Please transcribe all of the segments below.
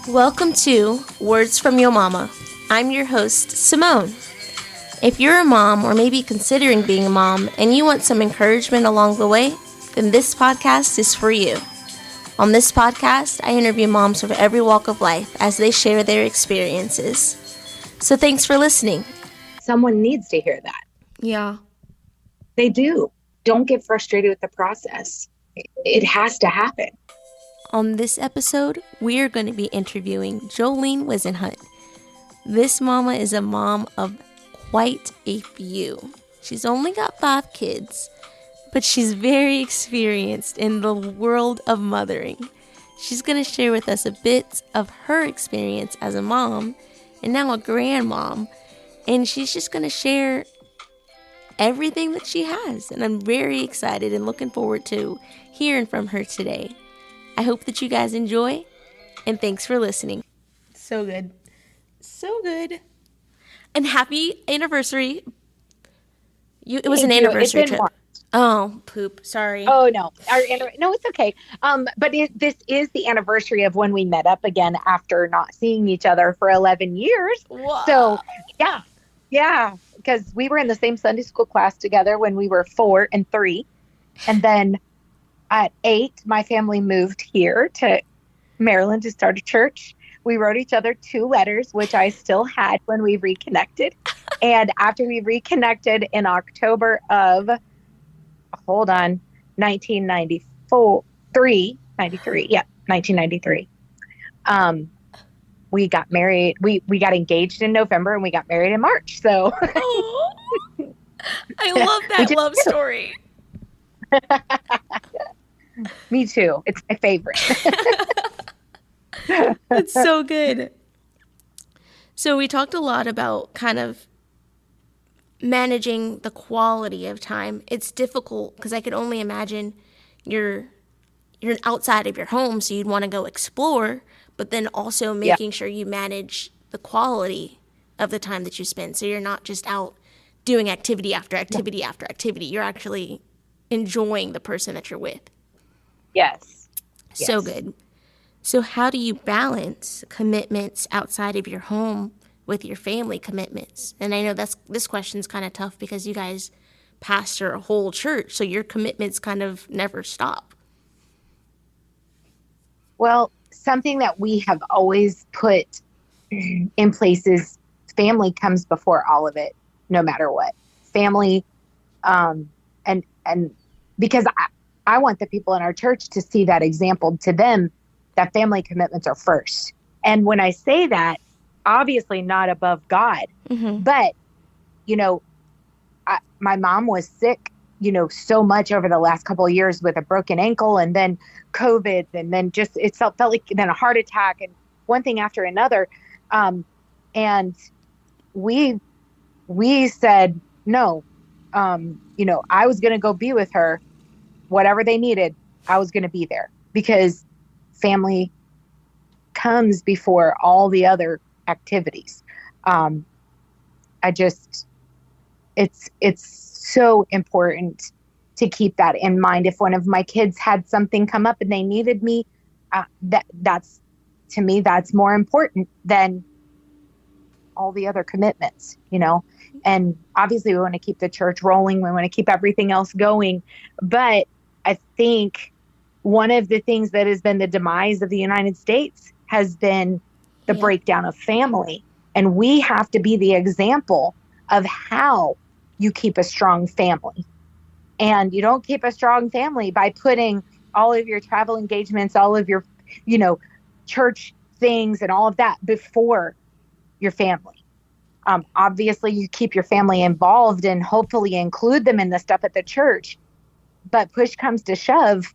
Welcome to Words from Your Mama. I'm your host, Simone. If you're a mom or maybe considering being a mom and you want some encouragement along the way, then this podcast is for you. On this podcast, I interview moms from every walk of life as they share their experiences. So thanks for listening. Someone needs to hear that. Yeah. They do. Don't get frustrated with the process. It has to happen. On this episode, we are going to be interviewing Jolene Wisenhunt. This mama is a mom of quite a few. She's only got 5 kids, but she's very experienced in the world of mothering. She's going to share with us a bit of her experience as a mom and now a grandmom, and she's just going to share everything that she has, and I'm very excited and looking forward to hearing from her today. I hope that you guys enjoy, and thanks for listening. So good. So good. And happy anniversary. It was an anniversary trip. Oh, poop. Sorry. Oh, no. No, it's okay. But this is the anniversary of when we met up again after not seeing each other for 11 years. Whoa. So, yeah. Because we were in the same Sunday school class together when we were 4 and 3. And then at 8, my family moved here to Maryland to start a church. We wrote each other 2 letters, which I still had when we reconnected. And after we reconnected in October of, 1993. We got married. We got engaged in November and we got married in March. So I love that love story. Me too. It's my favorite. It's so good. So we talked a lot about kind of managing the quality of time. It's difficult because I could only imagine you're outside of your home, so you'd want to go explore, but then also making sure you manage the quality of the time that you spend. So you're not just out doing activity after activity after activity. You're actually enjoying the person that you're with. Yes. So good. So how do you balance commitments outside of your home with your family commitments? And I know this question's kind of tough because you guys pastor a whole church, so your commitments kind of never stop. Well, something that we have always put in place is family comes before all of it, no matter what. Family, and because I want the people in our church to see that example to them, that family commitments are first. And when I say that, obviously not above God, but, my mom was sick, so much over the last couple of years with a broken ankle and then COVID and then just, it felt like then a heart attack and one thing after another. And we said, no, I was going to go be with her, whatever they needed, I was going to be there because family comes before all the other activities. It's so important to keep that in mind. If one of my kids had something come up and they needed me, that's to me, that's more important than all the other commitments, and obviously we want to keep the church rolling. We want to keep everything else going. But I think one of the things that has been the demise of the United States has been the breakdown of family. And we have to be the example of how you keep a strong family. And you don't keep a strong family by putting all of your travel engagements, all of your, church things and all of that before your family. Obviously, you keep your family involved and hopefully include them in the stuff at the church. But push comes to shove,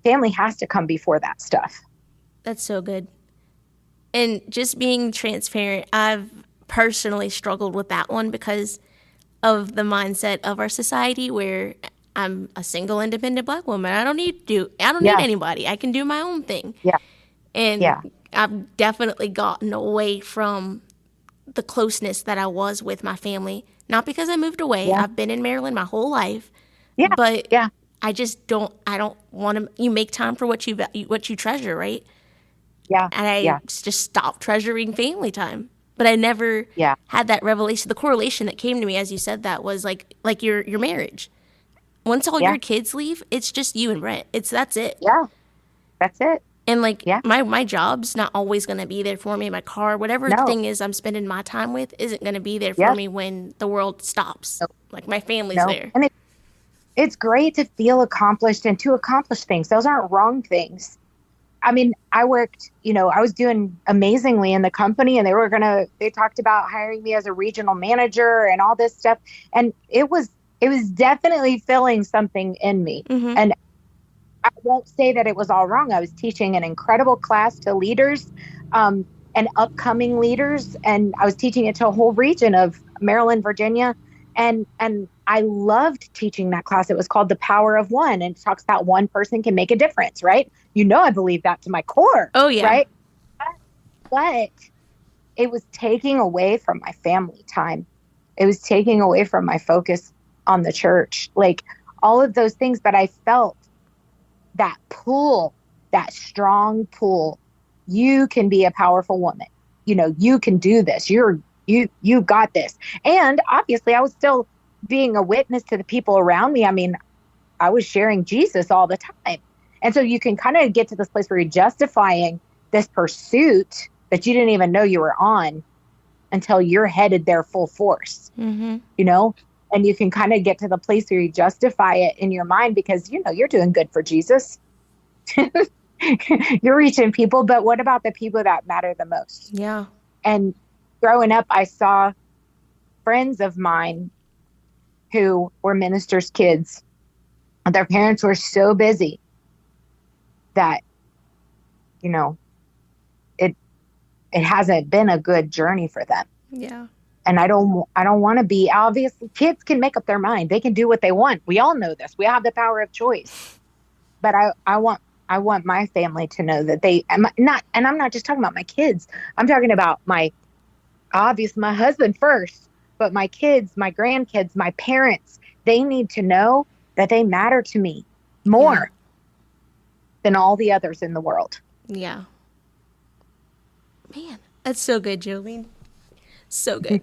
family has to come before that stuff. That's so good. And just being transparent, I've personally struggled with that one because of the mindset of our society where I'm a single, independent Black woman. I don't need anybody. I can do my own thing. Yeah. And I've definitely gotten away from the closeness that I was with my family. Not because I moved away. Yeah. I've been in Maryland my whole life. Yeah. But I just don't want to, you make time for what you treasure, right? Yeah. And I Yeah. just stopped treasuring family time. But I never Yeah. had that revelation. The correlation that came to me as you said that was like your marriage. Once all Yeah. your kids leave, it's just you and Brent. That's it. Yeah. That's it. And like Yeah. my job's not always gonna be there for me. My car, whatever the No. thing is I'm spending my time with, isn't gonna be there for Yep. me when the world stops. No. Like my family's No. there. And it's great to feel accomplished and to accomplish things. Those aren't wrong things. I mean, I worked, I was doing amazingly in the company, and they talked about hiring me as a regional manager and all this stuff. And it was definitely filling something in me. Mm-hmm. And I won't say that it was all wrong. I was teaching an incredible class to leaders, and upcoming leaders, and I was teaching it to a whole region of Maryland, Virginia, and I loved teaching that class. It was called The Power of One, and it talks about one person can make a difference, right? I believe that to my core, Oh yeah. right? But it was taking away from my family time. It was taking away from my focus on the church, like all of those things. But I felt that pull, that strong pull. You can be a powerful woman. You can do this. You got this. And obviously I was still being a witness to the people around me. I mean, I was sharing Jesus all the time. And so you can kind of get to this place where you're justifying this pursuit that you didn't even know you were on until you're headed there full force, Mm-hmm. And you can kind of get to the place where you justify it in your mind because, you're doing good for Jesus. You're reaching people, but what about the people that matter the most? Yeah. And growing up, I saw friends of mine who were ministers' kids. Their parents were so busy that, it hasn't been a good journey for them. Yeah. And I don't want to be. Obviously, kids can make up their mind. They can do what they want. We all know this. We have the power of choice. But I want my family to know that they am not, and I'm not just talking about my kids. I'm talking about my husband first, but my kids, my grandkids, my parents, they need to know that they matter to me more than all the others in the world. Yeah. Man, that's so good, Jolene. So good.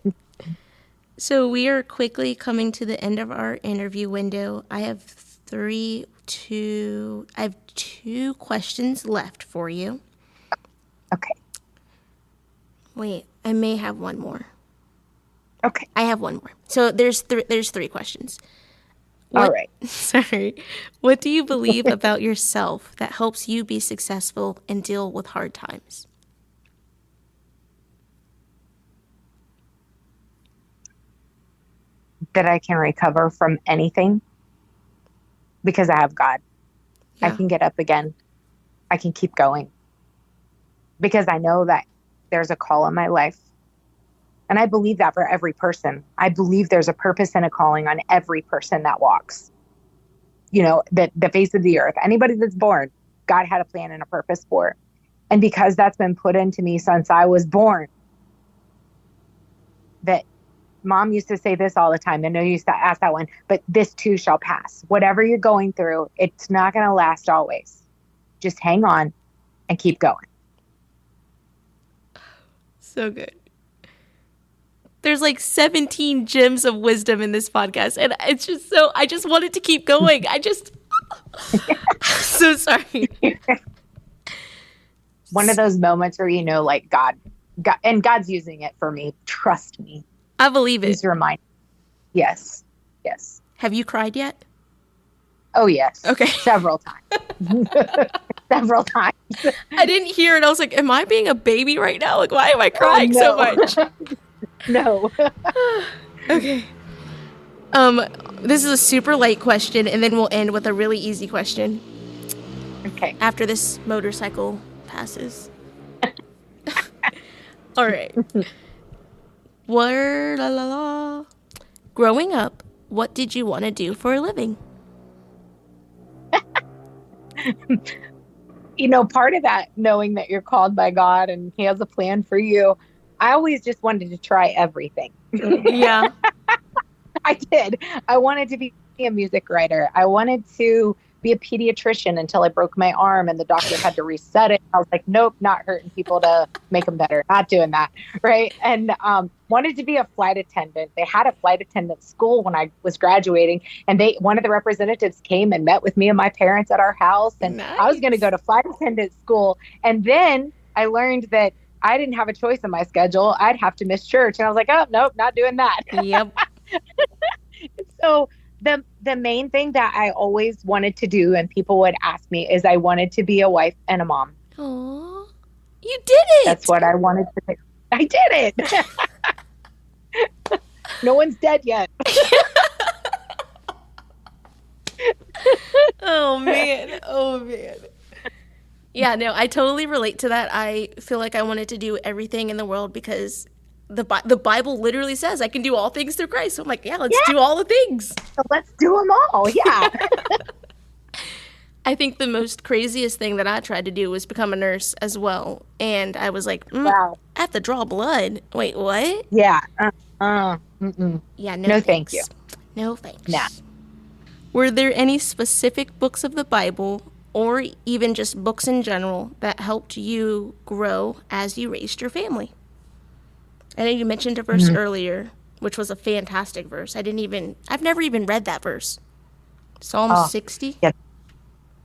So we are quickly coming to the end of our interview window. I have two questions left for you. Okay. Wait, I may have one more. Okay. I have one more. So there's three questions. All right. Sorry. What do you believe about yourself that helps you be successful and deal with hard times? That I can recover from anything because I have God. Yeah. I can get up again. I can keep going because I know that there's a call in my life. And I believe that for every person. I believe there's a purpose and a calling on every person that walks, the face of the earth. Anybody that's born, God had a plan and a purpose for. And because that's been put into me since I was born, that Mom used to say this all the time. I know you used to ask that one, but this too shall pass. Whatever you're going through, it's not going to last always. Just hang on and keep going. So good. There's like 17 gems of wisdom in this podcast. And it's just I just wanted to keep going. So sorry. One of those moments where, like God, and God's using it for me. Trust me. I believe it. He's reminding. Yes. Yes. Have you cried yet? Oh, yes. Okay. Several times. Several times. I didn't hear it. I was like, am I being a baby right now? Like, why am I crying so much? No. Okay. This is a super light question, and then we'll end with a really easy question. Okay. After this motorcycle passes. All right. Growing up, what did you want to do for a living? Part of that, knowing that you're called by God and He has a plan for you, I always just wanted to try everything. Yeah. I did. I wanted to be a music writer. I wanted to be a pediatrician until I broke my arm and the doctor had to reset it. I was like, nope, not hurting people to make them better. Not doing that. Right. And wanted to be a flight attendant. They had a flight attendant school when I was graduating, and one of the representatives came and met with me and my parents at our house. And Nice. I was going to go to flight attendant school. And then I learned that I didn't have a choice in my schedule. I'd have to miss church. And I was like, oh, nope, not doing that. Yep. So the main thing that I always wanted to do, and people would ask me, is I wanted to be a wife and a mom. Aw, you did it. That's what I wanted to do. I did it. No one's dead yet. Oh man. Yeah, no, I totally relate to that. I feel like I wanted to do everything in the world because the Bible literally says I can do all things through Christ. So I'm like, yeah, let's do all the things. So let's do them all. Yeah. I think the most craziest thing that I tried to do was become a nurse as well. And I was like, Wow. I have to draw blood. Wait, what? Yeah. Yeah, No, thank you. No thanks. Nah. Were there any specific books of the Bible or even just books in general that helped you grow as you raised your family? I know you mentioned a verse earlier, which was a fantastic verse. I've never even read that verse. Psalm 60? Yeah.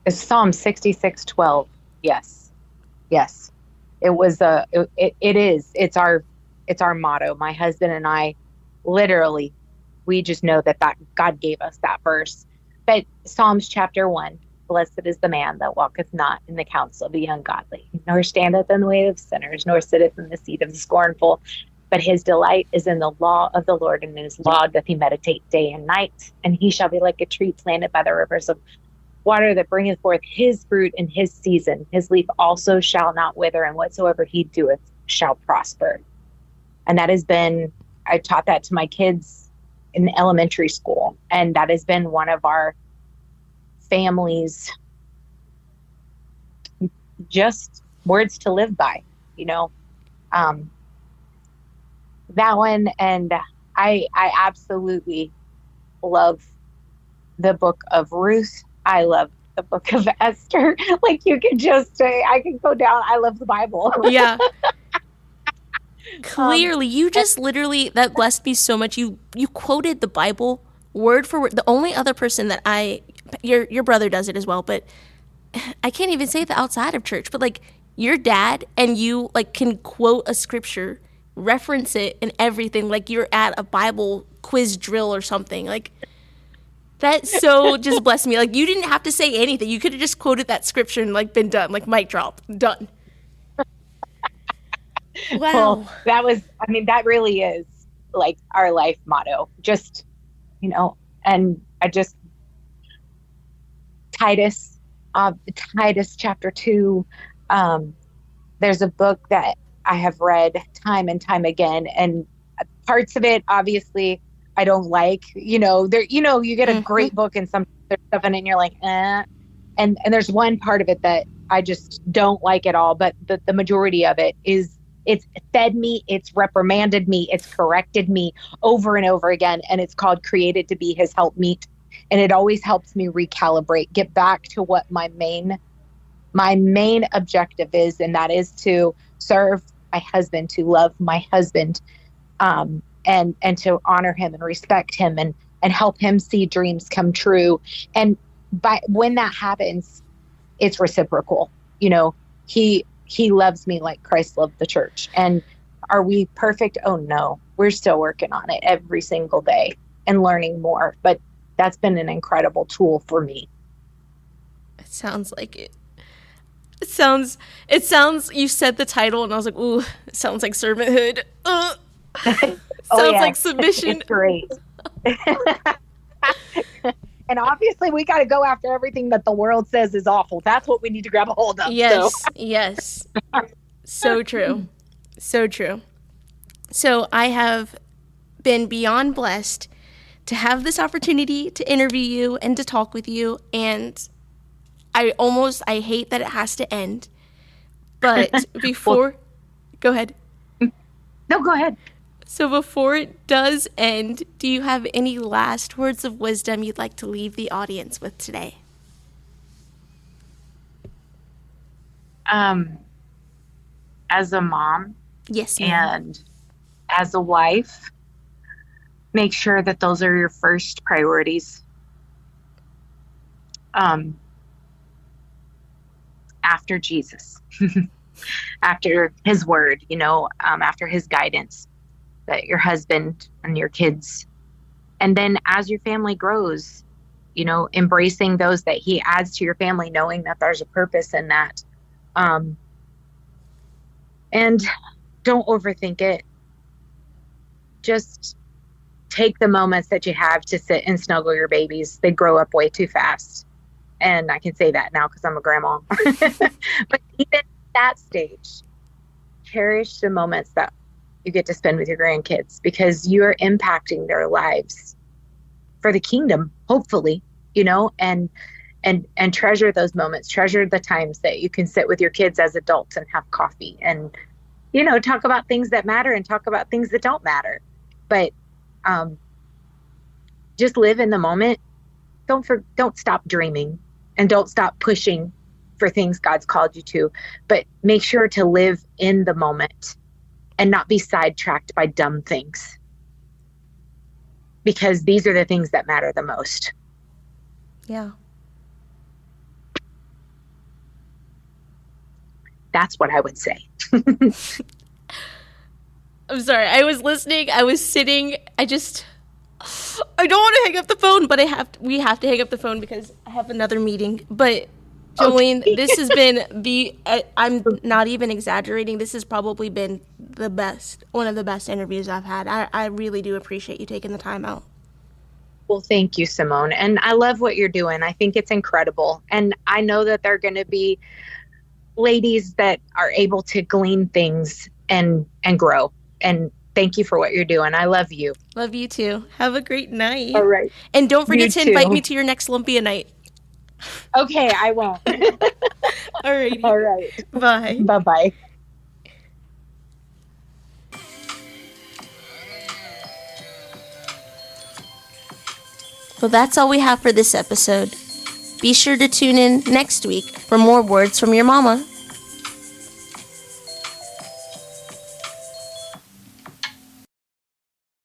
It's Psalm 66:12. Yes. Yes. It was it's our motto. My husband and I, literally, we just know that God gave us that verse. But Psalms chapter 1, blessed is the man that walketh not in the counsel of the ungodly, nor standeth in the way of sinners, nor sitteth in the seat of the scornful. But his delight is in the law of the Lord, and in his law doth he meditate day and night. And he shall be like a tree planted by the rivers of water that bringeth forth his fruit in his season. His leaf also shall not wither, and whatsoever he doeth shall prosper. And I taught that to my kids in elementary school. And that has been one of our family's just words to live by, that one. And I absolutely love the book of Ruth. I love the book of Esther. Like, you could just say, I can go down. I love the Bible. Yeah. Clearly, you just literally, that blessed me so much. You quoted the Bible word for word. The only other person that your brother does it as well, but I can't even say the outside of church, but like your dad and you like can quote a scripture, reference it and everything, like you're at a Bible quiz drill or something. Like, that so just blessed me. Like, you didn't have to say anything. You could have just quoted that scripture and like been done, like mic drop, done. Wow. Well, that really is like our life motto. Just, and I just, Titus chapter 2. There's a book that I have read time and time again, and parts of it, obviously, I don't like. You get a great book and some stuff in it and you're like, eh. And there's one part of it that I just don't like at all. But the majority of it is, it's fed me, it's reprimanded me, it's corrected me over and over again. And it's called Created to Be His Helpmeet. And it always helps me recalibrate, get back to what my main objective is. And that is to serve my husband, to love my husband, and to honor him and respect him and help him see dreams come true. And when that happens, it's reciprocal. He loves me like Christ loved the church. And are we perfect? Oh no, we're still working on it every single day and learning more. But that's been an incredible tool for me. It sounds like it. It sounds, you said the title and I was like, ooh, it sounds like servanthood. Sounds like submission. It's great. And obviously we got to go after everything that the world says is awful. That's what we need to grab a hold of. Yes, yes. So true. So true. So I have been beyond blessed to have this opportunity to interview you and to talk with you. And I hate that it has to end. But before, go ahead. No, go ahead. So before it does end, do you have any last words of wisdom you'd like to leave the audience with today? Um, as a mom Yes, ma'am. and as a wife, make sure that those are your first priorities. Um, After Jesus, after his word, after his guidance, that your husband and your kids. And then as your family grows, embracing those that he adds to your family, knowing that there's a purpose in that. Um, and don't overthink it. Just take the moments that you have to sit and snuggle your babies. They grow up way too fast. And I can say that now because I'm a grandma. But even that stage, cherish the moments that you get to spend with your grandkids because you are impacting their lives for the kingdom, hopefully, and treasure those moments, treasure the times that you can sit with your kids as adults and have coffee and, talk about things that matter and talk about things that don't matter. But um, just live in the moment. Don't stop dreaming and don't stop pushing for things God's called you to, but make sure to live in the moment and not be sidetracked by dumb things because these are the things that matter the most. Yeah. That's what I would say. I'm sorry. I was listening. I was sitting. I don't want to hang up the phone, but we have to hang up the phone because I have another meeting. But Jolene, Okay. this has been I'm not even exaggerating. This has probably been one of the best interviews I've had. I really do appreciate you taking the time out. Well, thank you, Simone. And I love what you're doing. I think it's incredible. And I know that there are going to be ladies that are able to glean things and grow. And thank you for what you're doing. I love you. Love you too. Have a great night. All right. And don't forget to invite too. me to your next Lumpia night. Okay, I won't. Alrighty. All right. Bye. Bye-bye. Well, that's all we have for this episode. Be sure to tune in next week for more words from your mama.